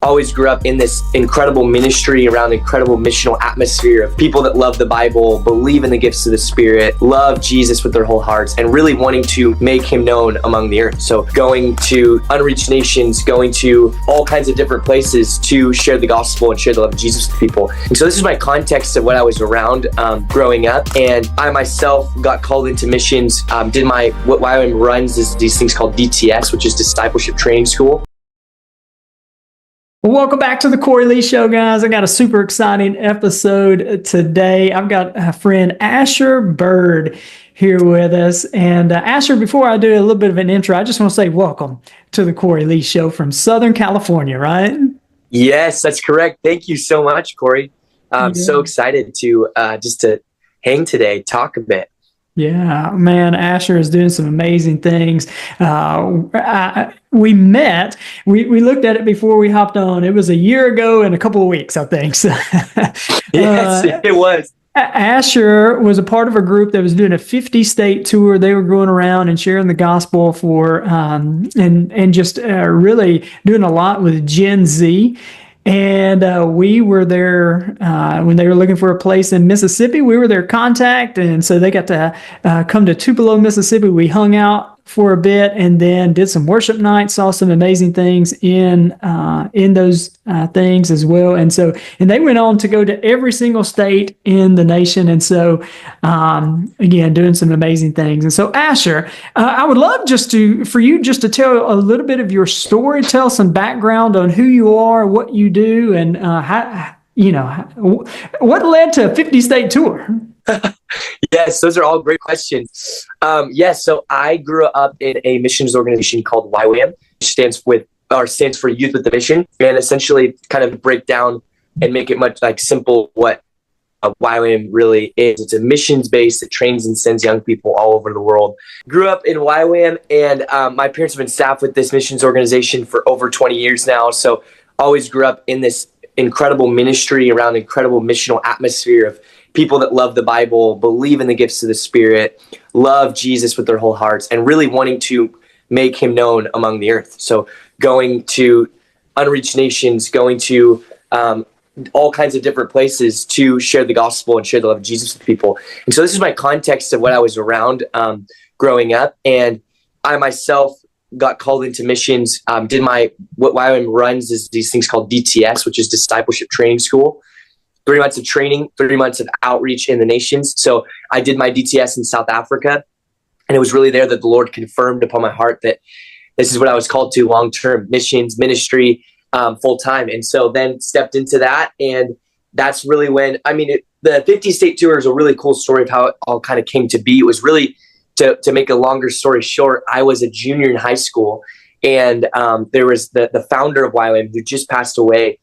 always grew up in this incredible ministry around incredible missional atmosphere of people that love the Bible, believe in the gifts of the Spirit, love Jesus with their whole hearts, and really wanting to make him known among the earth. So going to unreached nations, going to all kinds of different places to share the gospel and share the love of Jesus with people. And so this is my context of what I was around growing up. And I myself got called into missions, did what YWAM runs is these things called DTS, which is Discipleship Training School. Well, welcome back to the Cory Lee Show, guys. I got a super exciting episode today. I've got a friend, Asher Byrd, here with us. And Asher, before I do a little bit of an intro, I just want to say welcome to the Cory Lee Show from Southern California, right? Yes, that's correct. Thank you so much, Cory. I'm so excited to just to hang today, talk a bit. Yeah, man, Asher is doing some amazing things. We met, we looked at it before we hopped on. It was a year ago and a couple of weeks, I think. So, yes, it was. Asher was a part of a group that was doing a 50-state tour. They were going around and sharing the gospel for, and just really doing a lot with Gen Z. And we were there when they were looking for a place in Mississippi. We were their contact, and so they got to come to Tupelo, Mississippi. We hung out for a bit and then did some worship nights, saw some amazing things in those things as well. And they went on to go to every single state in the nation. And so, again, doing some amazing things. And so, Asher, I would love for you to tell a little bit of your story, tell some background on who you are, what you do, and what led to a 50-state tour. Yes, those are all great questions. Yes, so I grew up in a missions organization called YWAM, which stands for Youth with the Mission, and essentially kind of break down and make it much like simple what YWAM really is. It's a missions base that trains and sends young people all over the world. Grew up in YWAM, and my parents have been staff with this missions organization for over 20 years now. So always grew up in this incredible ministry around incredible missional atmosphere of people that love the Bible, believe in the gifts of the Spirit, love Jesus with their whole hearts, and really wanting to make him known among the earth. So going to unreached nations, going to all kinds of different places to share the gospel and share the love of Jesus with people. And so this is my context of what I was around growing up. And I myself got called into missions, did what YWAM runs is these things called DTS, which is Discipleship Training School. 3 months of training, 3 months of outreach in the nations. So I did my DTS in South Africa, and it was really there that the Lord confirmed upon my heart that this is what I was called to: long-term missions, ministry, full-time. And so then stepped into that, and that's really when, the 50-state tour is a really cool story of how it all kind of came to be. It was really, to make a longer story short, I was a junior in high school, and there was the founder of YWAM who just passed away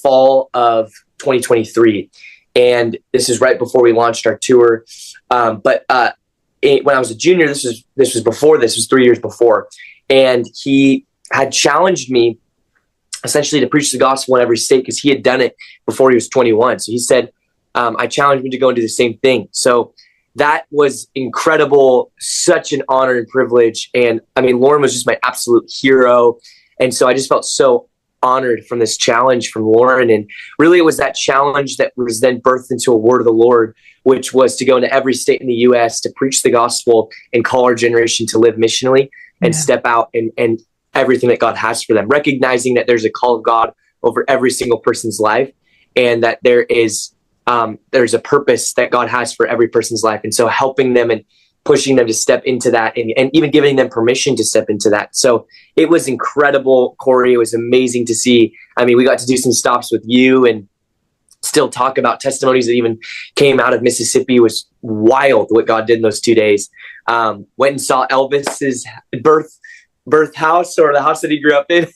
fall of 2023, and this is right before we launched our tour. But when I was a junior, this was 3 years before, and he had challenged me essentially to preach the gospel in every state because he had done it before he was 21. So he said, I challenged him to go and do the same thing. So that was incredible, such an honor and privilege. And Lauren was just my absolute hero, and so I just felt so honored from this challenge from Lauren. And really it was that challenge that was then birthed into a word of the Lord, which was to go into every state in the U.S. to preach the gospel and call our generation to live missionally and step out and everything that God has for them, recognizing that there's a call of God over every single person's life, and that there's a purpose that God has for every person's life. And so helping them and pushing them to step into that, and even giving them permission to step into that. So it was incredible, Cory. It was amazing to see. We got to do some stops with you and still talk about testimonies that even came out of Mississippi. It was wild what God did in those 2 days. Went and saw Elvis's birth house, or the house that he grew up in,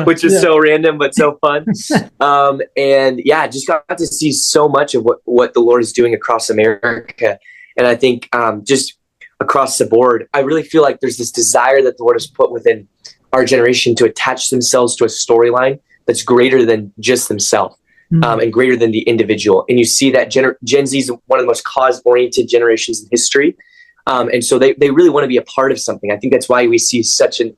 which was so random but so fun. And just got to see so much of what the Lord is doing across America. And I think just across the board, I really feel like there's this desire that the Lord has put within our generation to attach themselves to a storyline that's greater than just themselves, and greater than the individual. And you see that Gen Z is one of the most cause-oriented generations in history. And so they really want to be a part of something. I think that's why we see such an,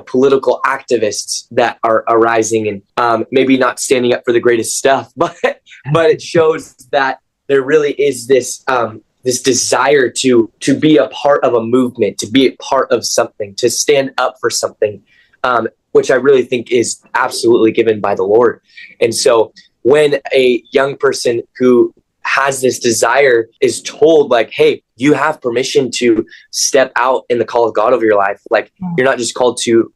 political activists that are arising and maybe not standing up for the greatest stuff, but it shows that there really is this desire to be a part of a movement, to be a part of something, to stand up for something, which I really think is absolutely given by the Lord. And so when a young person who has this desire is told, like, hey, you have permission to step out in the call of God over your life. Like, you're not just called to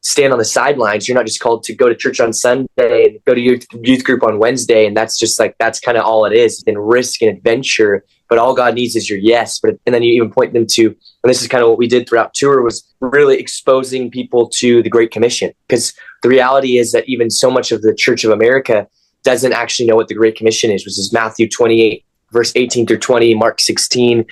stand on the sidelines. You're not just called to go to church on Sunday and go to your youth group on Wednesday. And that's just like, that's kind of all it is, and risk and adventure. But all God needs is your yes. And then you even point them to, and this is kind of what we did throughout tour, was really exposing people to the Great Commission. Because the reality is that even so much of the Church of America doesn't actually know what the Great Commission is, which is Matthew 28, verse 18 through 20, Mark 16,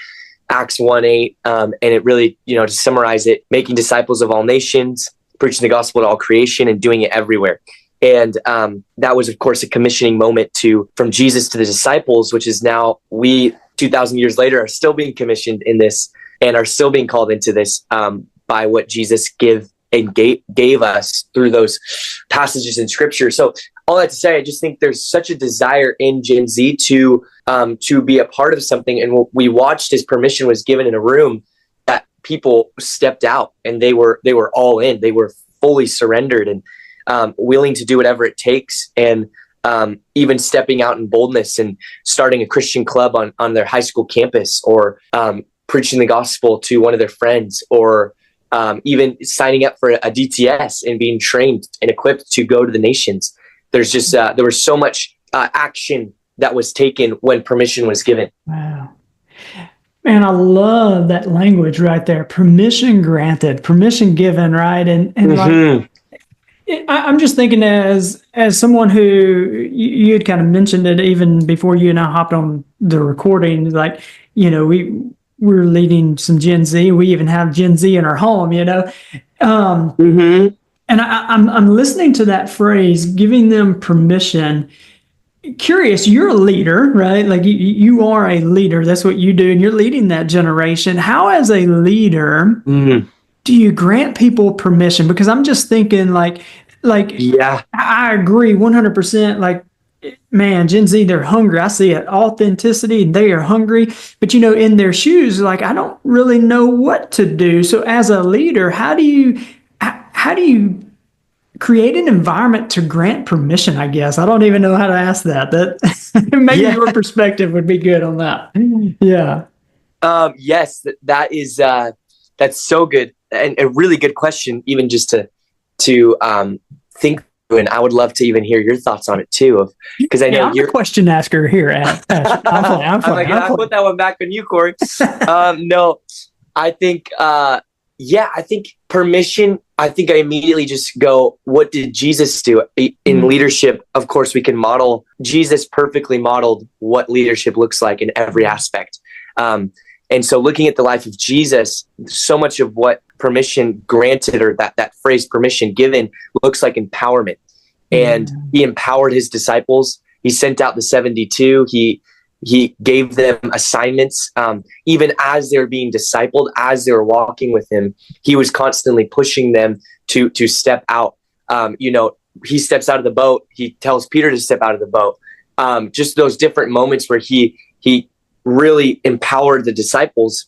Acts 1:8. And it really, to summarize it, making disciples of all nations, preaching the gospel to all creation, and doing it everywhere. And that was, of course, a commissioning moment from Jesus to the disciples, which is now we, 2,000 years later, are still being commissioned in this and are still being called into this by what Jesus gave us through those passages in Scripture. So all that to say, I just think there's such a desire in Gen Z to be a part of something. And what we watched as permission was given in a room, that people stepped out and they were all in. They were fully surrendered and willing to do whatever it takes. And even stepping out in boldness and starting a Christian club on their high school campus, or preaching the gospel to one of their friends, or even signing up for a DTS and being trained and equipped to go to the nations. There's just, there was so much action that was taken when permission was given. Wow. Man, I love that language right there. Permission granted, permission given, right? And like, I'm just thinking as someone who, you had kind of mentioned it even before you and I hopped on the recording, like, we're leading some Gen Z. We even have Gen Z in our home, And I'm listening to that phrase, giving them permission. Curious, you're a leader, right? Like you are a leader. That's what you do, and you're leading that generation. How, as a leader, do you grant people permission? Because I'm just thinking, yeah, I agree 100%. Like, man, Gen Z, they're hungry. I see it, authenticity. They are hungry, but in their shoes, like, I don't really know what to do. So, as a leader, how do you create an environment to grant permission? I guess I don't even know how to ask that. That maybe your perspective would be good on that. Yeah. Yes, that is that's so good, and a really good question. Even just to think, and I would love to even hear your thoughts on it too, because I know you're a question asker here. I'm playing. I'll put that one back on you, Cory. No, I think. I think permission, I think I immediately just go, what did Jesus do in leadership? Of course, we can model. Jesus perfectly modeled what leadership looks like in every aspect. And so looking at the life of Jesus, so much of what permission granted, or that phrase permission given, looks like empowerment. And he empowered his disciples. He sent out the 72. He gave them assignments, even as they were being discipled, as they were walking with him. He was constantly pushing them to step out. He steps out of the boat. He tells Peter to step out of the boat. Just those different moments where he really empowered the disciples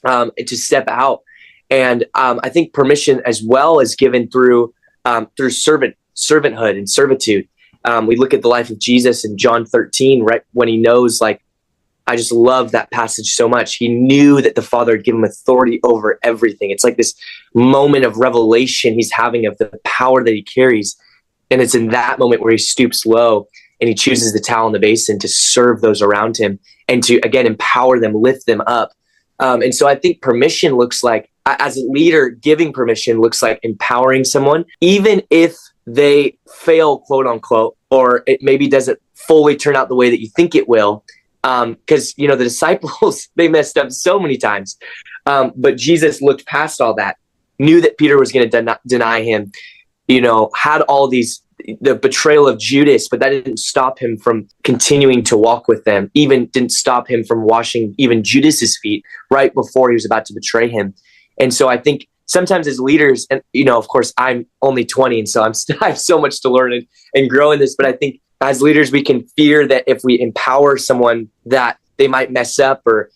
to step out. And I think permission as well is given through servanthood and servitude. We look at the life of Jesus in John 13, right when he knows, like, I just love that passage so much. He knew that the Father had given him authority over everything. It's like this moment of revelation he's having of the power that he carries. And it's in that moment where he stoops low and he chooses the towel and the basin to serve those around him and to, again, empower them, lift them up. And so I think permission looks like, as a leader, giving permission looks like empowering someone, even if they fail, quote unquote, or it maybe doesn't fully turn out the way that you think it will. Because, the disciples, they messed up so many times. But Jesus looked past all that, knew that Peter was going to deny him, had all these the betrayal of Judas, but that didn't stop him from continuing to walk with them. Even didn't stop him from washing even Judas's feet right before he was about to betray him. And so I think sometimes as leaders, and of course I'm only 20, and so I have so much to learn and grow in this. But I think as leaders, we can fear that if we empower someone, that they might mess up, or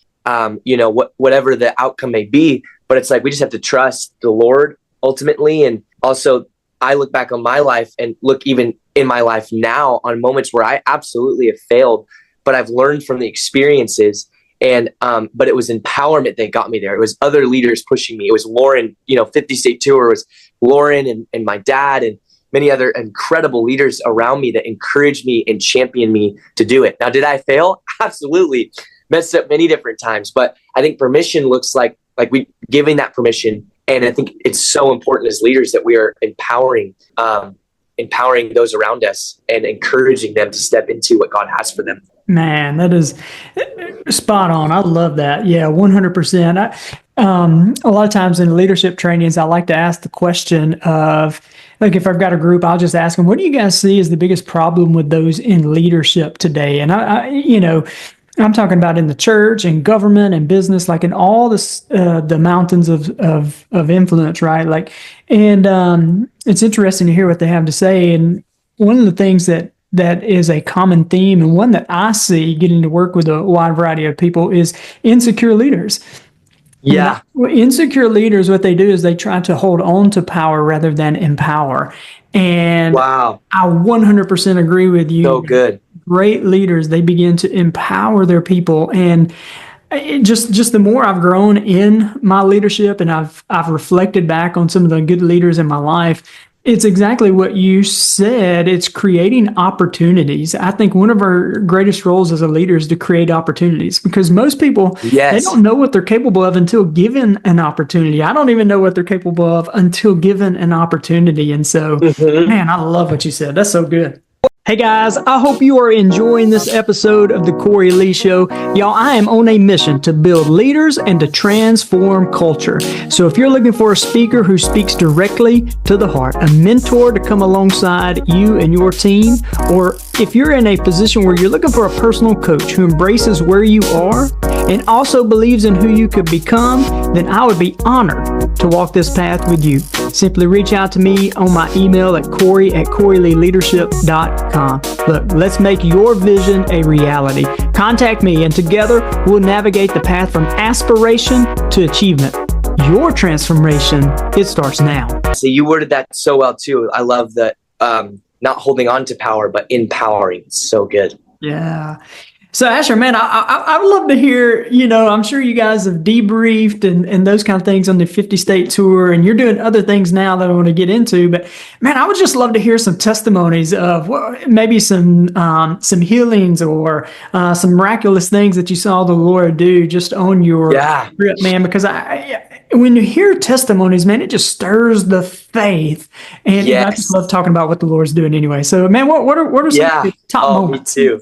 whatever the outcome may be. But it's like we just have to trust the Lord ultimately. And also, I look back on my life and look even in my life now on moments where I absolutely have failed, but I've learned from the experiences. And but it was empowerment that got me there. It was other leaders pushing me. It was Lauren, 50 state tour. It was Lauren and my dad and many other incredible leaders around me that encouraged me and championed me to do it. Now, did I fail? Absolutely. Messed up many different times. But I think permission looks like we giving that permission. And I think it's so important as leaders that we are empowering those around us and encouraging them to step into what God has for them. Man, that is spot on. I love that. Yeah, 100%. A lot of times in leadership trainings, I like to ask the question of, like, if I've got a group, I'll just ask them, what do you guys see as the biggest problem with those in leadership today? And I'm talking about in the church and government and business, like in all this, the mountains of influence, right? Like, and it's interesting to hear what they have to say. And one of the things that is a common theme, and one that I see getting to work with a wide variety of people, is insecure leaders. Yeah. Insecure leaders, what they do is they try to hold on to power rather than empower. And wow, I 100% agree with you. So good. Great leaders, they begin to empower their people. And just the more I've grown in my leadership, and I've reflected back on some of the good leaders in my life, it's exactly what you said. It's creating opportunities. I think one of our greatest roles as a leader is to create opportunities, because most people, they don't know what they're capable of until given an opportunity. I don't even know what they're capable of until given an opportunity. And so, man, I love what you said. That's so good. Hey guys, I hope you are enjoying this episode of the Cory Lee Show. Y'all, I am on a mission to build leaders and to transform culture. So if you're looking for a speaker who speaks directly to the heart, a mentor to come alongside you and your team, or if you're in a position where you're looking for a personal coach who embraces where you are and also believes in who you could become, then I would be honored to walk this path with you. Simply reach out to me on my email at cory@coryleeleadership.com. Look, let's make your vision a reality. Contact me, and together we'll navigate the path from aspiration to achievement. Your transformation, it starts now. So you worded that so well too. I love that, not holding on to power, but empowering. It's so good. Yeah. So Asher, man, I would love to hear, I'm sure you guys have debriefed and those kind of things on the 50 state tour, and you're doing other things now that I want to get into, but man, I would just love to hear some testimonies of maybe some healings or some miraculous things that you saw the Lord do just on your trip, man, because when you hear testimonies, man, it just stirs the faith, and I just love talking about what the Lord's doing anyway. So man, what are some top moments? Me too.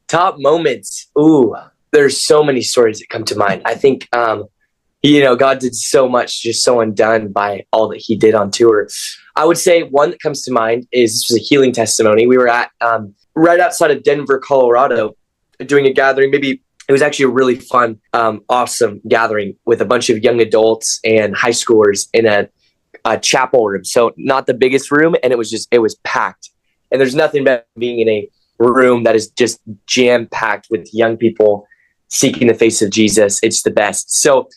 Top moments. Ooh, there's so many stories that come to mind. I think, God did so much, just so undone by all that he did on tour. I would say one that comes to mind is, this was a healing testimony. We were at right outside of Denver, Colorado, doing a gathering. Maybe it was actually a really fun, awesome gathering with a bunch of young adults and high schoolers in a chapel room. So not the biggest room, and it was packed. And there's nothing better than being in a room that is just jam-packed with young people seeking the face of Jesus. It's the best. So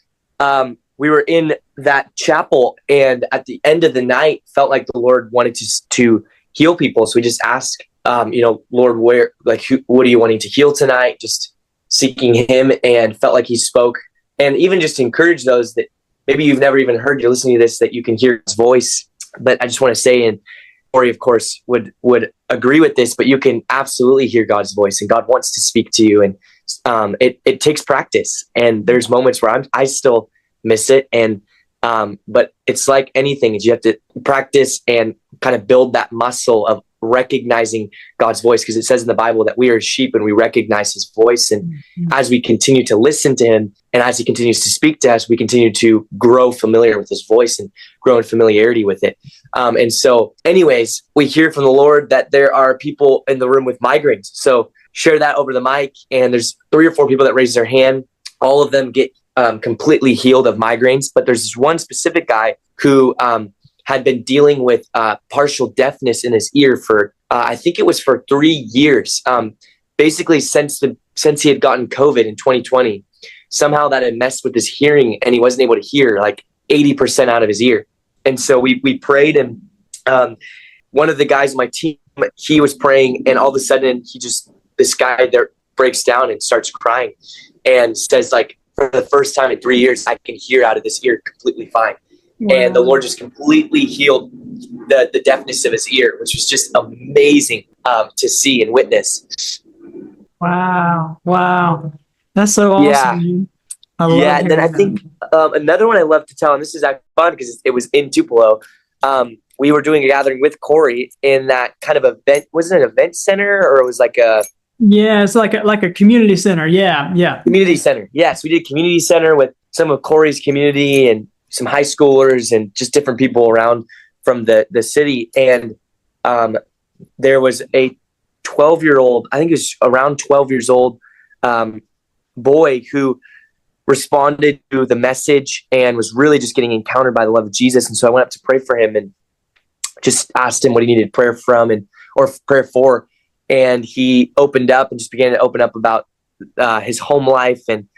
we were in that chapel, and at the end of the night, felt like the Lord wanted to heal people. So we just asked, Lord, what are you wanting to heal tonight? Just seeking him, and felt like he spoke. And even just to encourage those that maybe you've never even heard, you're listening to this, that you can hear his voice. But I just want to say, and Cory, of course, would agree with this, but you can absolutely hear God's voice, and God wants to speak to you. And it takes practice, and there's moments where I still miss it. And but it's like anything, is you have to practice and kind of build that muscle recognizing God's voice, because it says in the Bible that we are sheep and we recognize his voice. And as we continue to listen to him and as he continues to speak to us, we continue to grow familiar with his voice and grow in familiarity with it. And so anyways, we hear from the Lord that there are people in the room with migraines. So share that over the mic. And there's 3 or 4 people that raise their hand. All of them get completely healed of migraines. But there's this one specific guy who had been dealing with partial deafness in his ear for, I think it was for 3 years, basically since he had gotten COVID in 2020. Somehow that had messed with his hearing and he wasn't able to hear like 80% out of his ear. And so we prayed, and one of the guys on my team, he was praying, and all of a sudden this guy there breaks down and starts crying and says, like, for the first time in 3 years, I can hear out of this ear completely fine. Wow. And the Lord just completely healed the deafness of his ear, which was just amazing to see and witness. Wow. That's so awesome. Yeah. And then I think another one I love to tell, and this is actually fun because it was in Tupelo. We were doing a gathering with Cory in that kind of event. Was it an event center, or it was like a... Yeah, it's like a community center. Yeah. Community center. Yes, we did community center with some of Cory's community and some high schoolers and just different people around from the city. And there was a 12-year-old, I think it was around 12 years old, boy who responded to the message and was really just getting encountered by the love of Jesus. And so I went up to pray for him and just asked him what he needed prayer from or prayer for. And he opened up and just began to open up about his home life and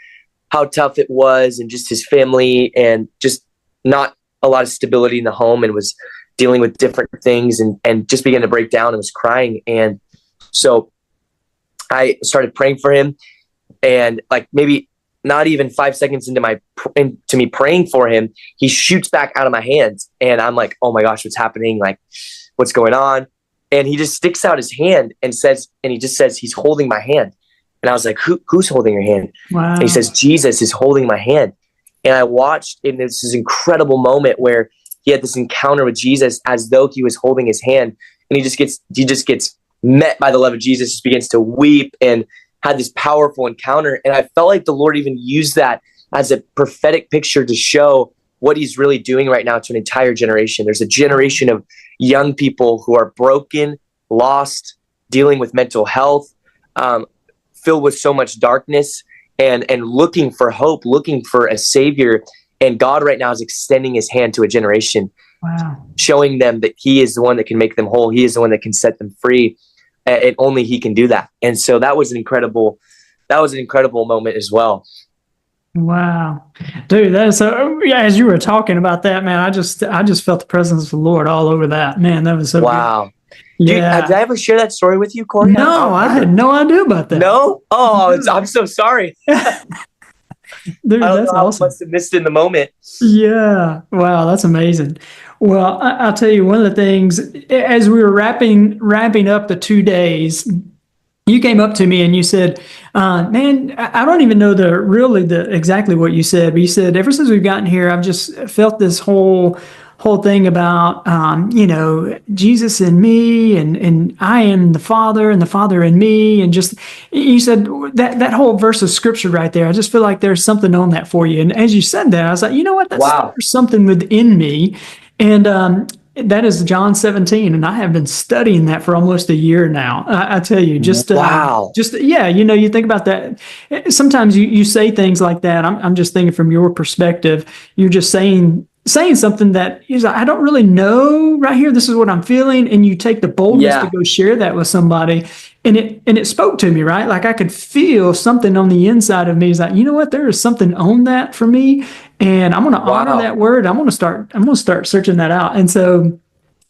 how tough it was, and just his family, and just not a lot of stability in the home, and was dealing with different things, and just began to break down and was crying. And so I started praying for him, and like maybe not even 5 seconds into me praying for him, he shoots back out of my hands, and I'm like, oh my gosh, what's happening? Like, what's going on? And he just sticks out his hand and he just says, he's holding my hand. And I was like, who's holding your hand? Wow. And he says, Jesus is holding my hand. And I watched, and it's this incredible moment where he had this encounter with Jesus as though he was holding his hand. And he just gets met by the love of Jesus, just begins to weep and had this powerful encounter. And I felt like the Lord even used that as a prophetic picture to show what he's really doing right now to an entire generation. There's a generation of young people who are broken, lost, dealing with mental health, filled with so much darkness, and looking for hope, looking for a savior. And God right now is extending his hand to a generation, showing them that he is the one that can make them whole. He is the one that can set them free, and only he can do that. And so that was an incredible moment as well. Wow, dude, that's so. Yeah, as you were talking about that, man, I just felt the presence of the Lord all over that. Man, that was so wow. Good. Yeah, did I ever share that story with you, Cory? No, I had no idea about that. No? Oh, I'm so sorry. Dude, I don't that's know how awesome. I must have missed in the moment. Yeah, wow, that's amazing. Well, I'll tell you, one of the things as we were wrapping up the 2 days, you came up to me and you said, man, I don't even know exactly what you said, but you said, ever since we've gotten here, I've just felt this whole thing about, Jesus in me, and I am the Father and the Father in me. And just, you said that whole verse of scripture right there, I just feel like there's something on that for you. And as you said that, I was like, you know what? There's something within me. And, that is John 17, and I have been studying that for almost a year now. I tell you, you think about that. Sometimes you say things like that. I'm just thinking from your perspective. You're just saying something that is, I don't really know right here. This is what I'm feeling, and you take the boldness to go share that with somebody, and it spoke to me, right? Like I could feel something on the inside of me. Is like, you know what? There is something on that for me. And I'm going to honor that word. I'm going to start searching that out. And so,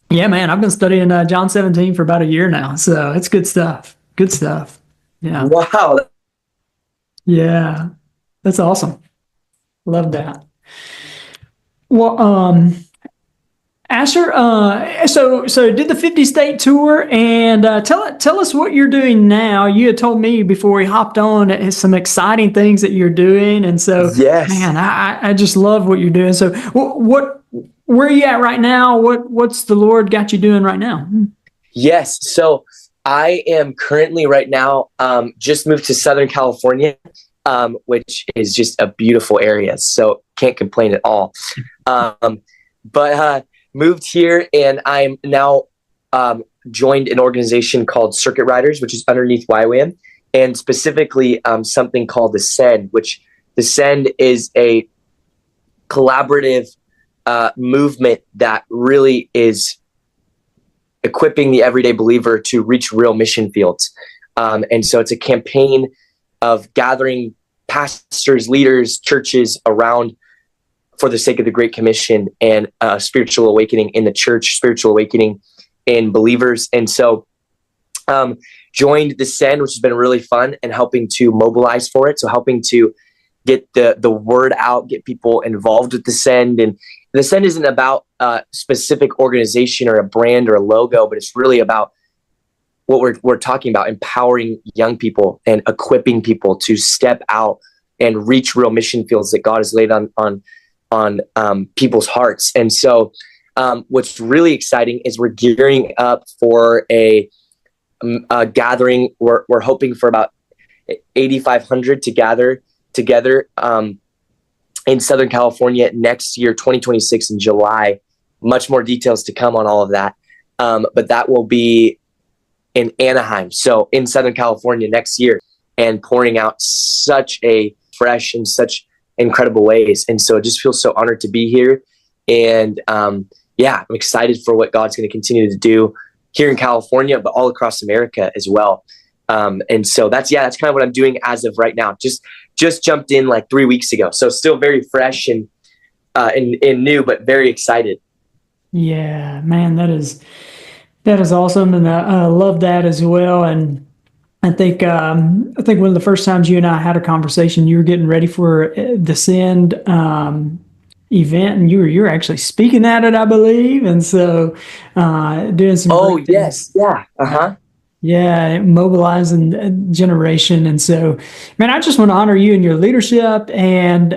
yeah, man, I've been studying John 17 for about a year now. So it's good stuff. Good stuff. Yeah. Wow. Yeah. That's awesome. Love that. Well, Asher, so did the 50-state tour, and tell us what you're doing now. You had told me before we hopped on some exciting things that you're doing, and so man, I just love what you're doing. So where are you at right now? What's the Lord got you doing right now? Yes. So I am currently right now just moved to Southern California, which is just a beautiful area. So can't complain at all. But moved here, and I'm now joined an organization called Circuit Riders, which is underneath YWAM, and specifically something called Ascend, which Ascend is a collaborative movement that really is equipping the everyday believer to reach real mission fields. And so it's a campaign of gathering pastors, leaders, churches around for the sake of the Great Commission and spiritual awakening in the church, spiritual awakening in believers. And so joined the Send, which has been really fun, and helping to mobilize for it. So helping to get the word out, get people involved with the Send. And the Send isn't about a specific organization or a brand or a logo, but it's really about what we're talking about, empowering young people and equipping people to step out and reach real mission fields that God has laid on people's hearts. And so what's really exciting is we're gearing up for a gathering. We're hoping for about 8,500 to gather together in Southern California next year, 2026 in July. Much more details to come on all of that. But that will be in Anaheim, so in Southern California next year, and pouring out such a fresh and such incredible ways. And so I just feel so honored to be here. And I'm excited for what God's going to continue to do here in California, but all across America as well. And so that's kind of what I'm doing as of right now. Just jumped in like 3 weeks ago. So still very fresh and new, but very excited. Yeah, man, that is awesome, and I love that as well. And I think one of the first times you and I had a conversation, you were getting ready for the Send event, and you're actually speaking at it, I believe, and so doing some. Oh yes, yeah, Yeah, mobilizing a generation. And so, man, I just want to honor you and your leadership. And,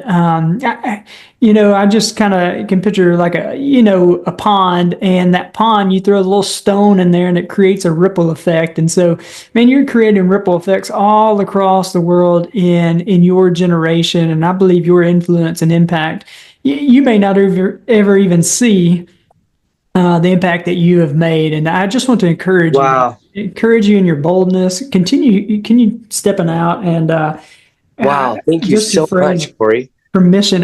I just kind of can picture like a pond, and that pond, you throw a little stone in there and it creates a ripple effect. And so, man, you're creating ripple effects all across the world in your generation. And I believe your influence and impact, you may not ever even see the impact that you have made. And I just want to encourage you in your boldness. Continue stepping out, and wow, thank you so much, Cory. Permission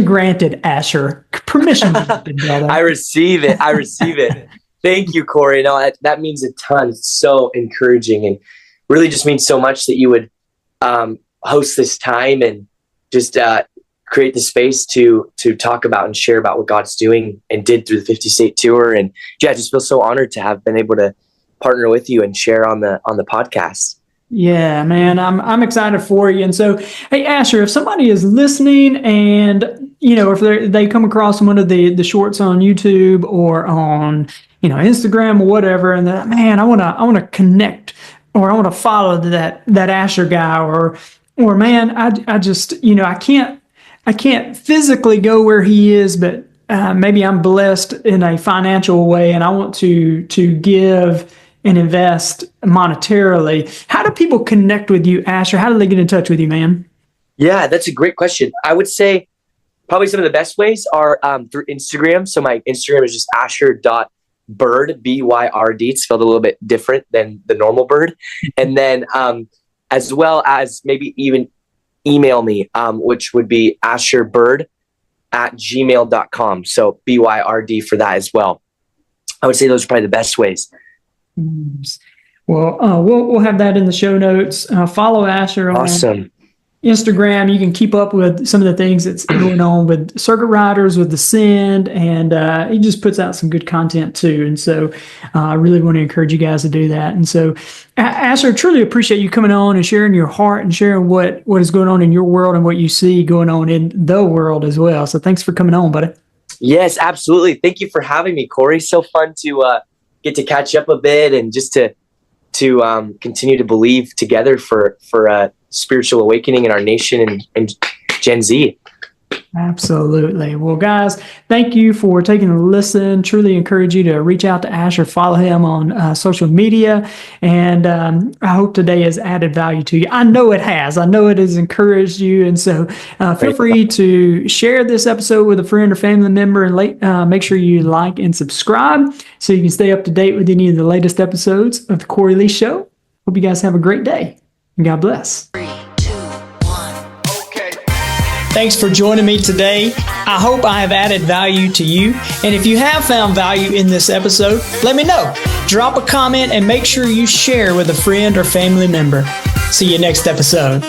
granted, Asher. Permission granted, brother. I receive it. Thank you, Cory. No, that means a ton. It's so encouraging, and really just means so much that you would host this time and just create the space to talk about and share about what God's doing and did through the 50-state tour. And I just feel so honored to have been able to partner with you and share on the podcast. Yeah, man, I'm excited for you. And so, hey, Asher, if somebody is listening and, if they come across one of the shorts on YouTube or on, Instagram or whatever, and that, man, I want to connect, or I want to follow that Asher guy, or man, I just, I can't physically go where he is, but maybe I'm blessed in a financial way, and I want to give and invest monetarily. How do people connect with you, Asher? How do they get in touch with you, man? Yeah, that's a great question. I would say probably some of the best ways are through Instagram. So my Instagram is just asher.byrd, B-Y-R-D. It's spelled a little bit different than the normal bird. And then as well as maybe even email me, which would be asherbyrd@gmail.com. So BYRD for that as well. I would say those are probably the best ways. Well, we'll have that in the show notes. Follow Asher on Instagram. You can keep up with some of the things that's going on with Circuit Riders, with the Send, and he just puts out some good content too. And so I really want to encourage you guys to do that. And so, Asher, truly appreciate you coming on and sharing your heart and sharing what is going on in your world and what you see going on in the world as well. So thanks for coming on, buddy. Yes, absolutely. Thank you for having me, Cory. So fun to get to catch up a bit and just to continue to believe together for spiritual awakening in our nation and Gen Z. Absolutely. Well, guys, thank you for taking a listen. Truly encourage you to reach out to Asher, follow him on social media. And I hope today has added value to you. I know it has. I know it has encouraged you. And so feel free to share this episode with a friend or family member and make sure you like and subscribe so you can stay up to date with any of the latest episodes of The Cory Lee Show. Hope you guys have a great day and God bless. Thanks for joining me today. I hope I have added value to you. And if you have found value in this episode, let me know. Drop a comment and make sure you share with a friend or family member. See you next episode.